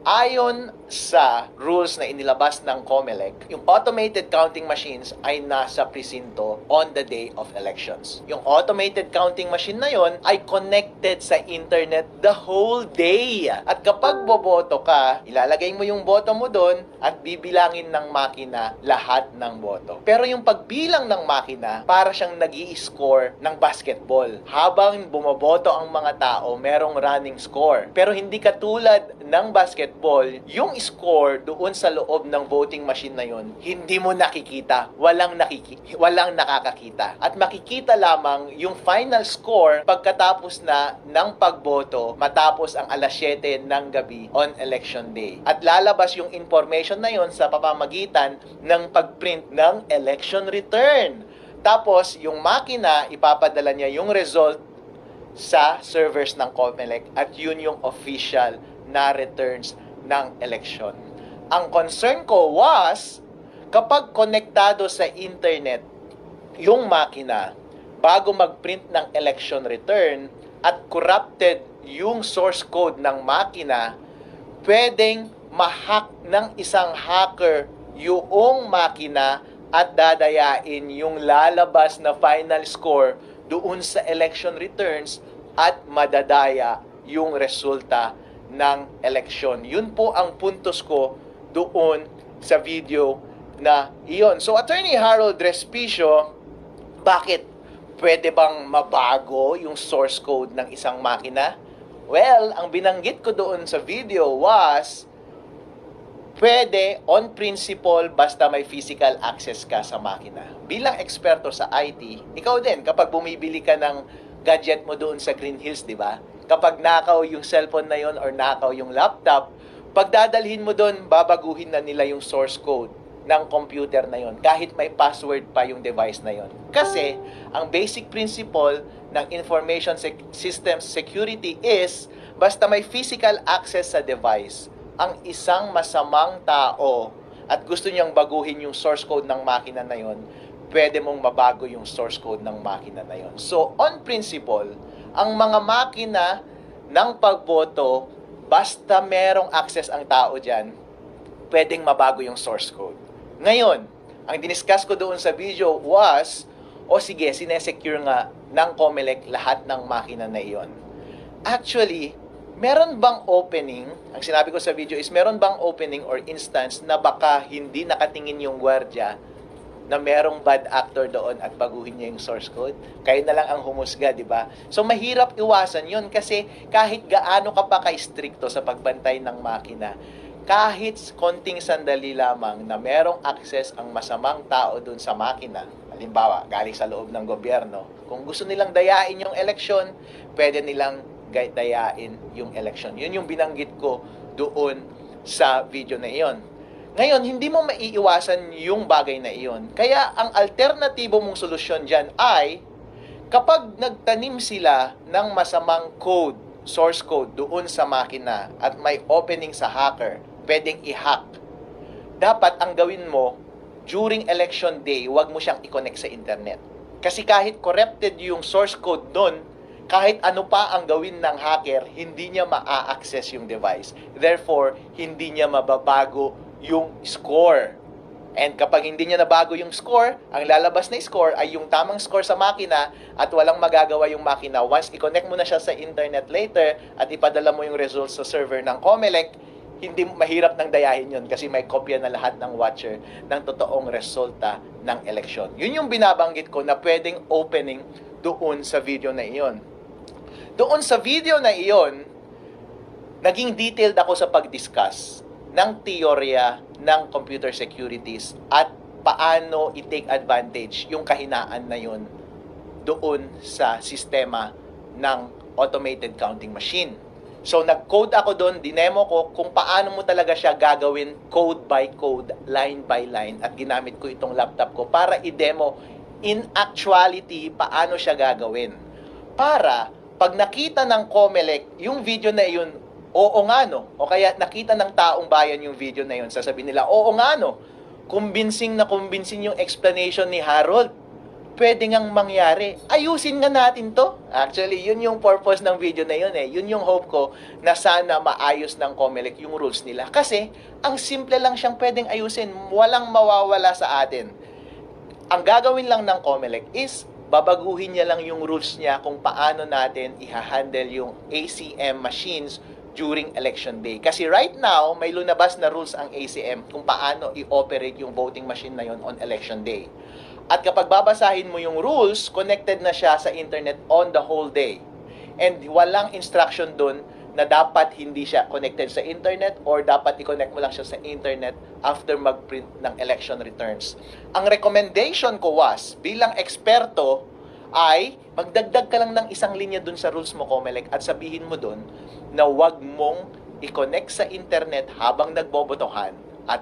Ayon sa rules na inilabas ng COMELEC, yung automated counting machines ay nasa presinto on the day of elections. Yung automated counting machine na yon ay connected sa internet the whole day. At kapag boboto ka, ilalagay mo yung boto mo doon at bibilangin ng makina lahat ng boto. Pero yung pagbilang ng makina, para siyang nag-i-score ng basketball. Habang bumoboto ang mga tao, merong running score. Pero hindi katulad ng basketball, yung score doon sa loob ng voting machine na yun, hindi mo nakikita. Walang nakakakita. At makikita lamang yung final score pagkatapos na ng pagboto matapos ang alas 7 ng gabi on election day. At lalabas yung information na yun sa pamamagitan ng pagprint ng election return. Tapos, yung makina, ipapadala niya yung result sa servers ng COMELEC at yun yung official na returns ng election. Ang concern ko was, kapag konektado sa internet yung makina, bago mag-print ng election return at corrupted yung source code ng makina, pwedeng ma-hack ng isang hacker yung makina at dadayain yung lalabas na final score doon sa election returns at madadaya yung resulta ng eleksyon. Yun po ang puntos ko doon sa video na iyon. So, Attorney Harold Respicio, bakit pwede bang mabago yung source code ng isang makina? Well, ang binanggit ko doon sa video was, pwede on principle basta may physical access ka sa makina. Bilang eksperto sa IT, ikaw din, kapag bumibili ka ng gadget mo doon sa Green Hills, di ba? Kapag nakaw yung cellphone na yon or nakaw yung laptop, pagdadalhin mo doon, babaguhin na nila yung source code ng computer na yon kahit may password pa yung device na yon. Kasi, ang basic principle ng information system security is, basta may physical access sa device, ang isang masamang tao at gusto niyang baguhin yung source code ng makina na yon, pwede mong mabago yung source code ng makina na yon. So, on principle, ang mga makina ng pagboto, basta merong access ang tao dyan, pwedeng mabago yung source code. Ngayon, ang diniscuss ko doon sa video was, sige, sinesecure nga ng COMELEC lahat ng makina na iyon. Actually, meron bang opening, ang sinabi ko sa video is, meron bang opening or instance na baka hindi nakatingin yung gwardiya na merong bad actor doon at baguhin niya yung source code? Kayo na lang ang humusga, di ba? So, mahirap iwasan yun kasi kahit gaano ka pa ka-stricto sa pagbantay ng makina, kahit konting sandali lamang na merong access ang masamang tao doon sa makina, halimbawa, galing sa loob ng gobyerno, kung gusto nilang dayain yung eleksyon, pwede nilang dayain yung eleksyon. Yun yung binanggit ko doon sa video na iyon. Ngayon, hindi mo maiiwasan yung bagay na iyon. Kaya, ang alternatibo mong solusyon dyan ay, kapag nagtanim sila ng masamang code, source code, doon sa makina, at may opening sa hacker, pwedeng i-hack. Dapat ang gawin mo, during election day, huwag mo siyang i-connect sa internet. Kasi kahit corrupted yung source code doon, kahit ano pa ang gawin ng hacker, hindi niya ma-access yung device. Therefore, hindi niya mababago yung score. And kapag hindi niya nabago yung score, ang lalabas na score ay yung tamang score sa makina at walang magagawa yung makina. Once i-connect mo na siya sa internet later at ipadala mo yung results sa server ng COMELEC, hindi mahirap nang dayahin yun kasi may kopya na lahat ng watcher ng totoong resulta ng eleksyon. Yun yung binabanggit ko na pwedeng opening doon sa video na iyon. Doon sa video na iyon, naging detailed ako sa pag-discuss ng teorya ng computer securities at paano i-take advantage yung kahinaan na yun doon sa sistema ng automated counting machine. So, nag-code ako doon, dinemo ko kung paano mo talaga siya gagawin code by code, line by line, at ginamit ko itong laptop ko para i-demo in actuality paano siya gagawin. Para, pag nakita ng COMELEC yung video na yun, oo nga no, o kaya nakita ng taong bayan yung video na yun, sasabihin nila, oo nga no, convincing na convincing yung explanation ni Harold. pwede ngang mangyari. Ayusin nga natin to. Actually, yun yung purpose ng video na yun eh. Yun yung hope ko na sana maayos ng COMELEC yung rules nila. Kasi, ang simple lang siyang pwedeng ayusin. Walang mawawala sa atin. Ang gagawin lang ng COMELEC is babaguhin niya lang yung rules niya kung paano natin i-handle yung ACM machines during election day. Kasi right now, may lunabas na rules ang ACM kung paano i-operate yung voting machine na yon on election day. At kapag babasahin mo yung rules, connected na siya sa internet on the whole day. And walang instruction dun na dapat hindi siya connected sa internet or dapat i-connect mo lang siya sa internet after mag-print ng election returns. Ang recommendation ko was, bilang eksperto, ay magdagdag ka lang ng isang linya dun sa rules mo, COMELEC, at sabihin mo dun na wag mong i-connect sa internet habang nagbobotohan at